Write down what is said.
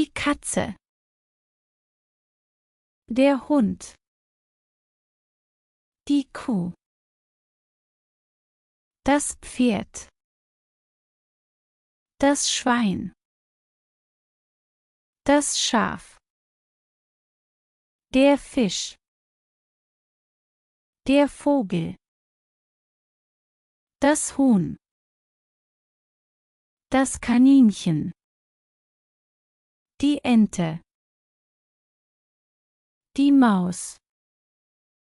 Die Katze. Der Hund. Die Kuh. Das Pferd. Das Schwein. Das Schaf. Der Fisch. Der Vogel. Das Huhn. Das Kaninchen. Die Ente. Die Maus.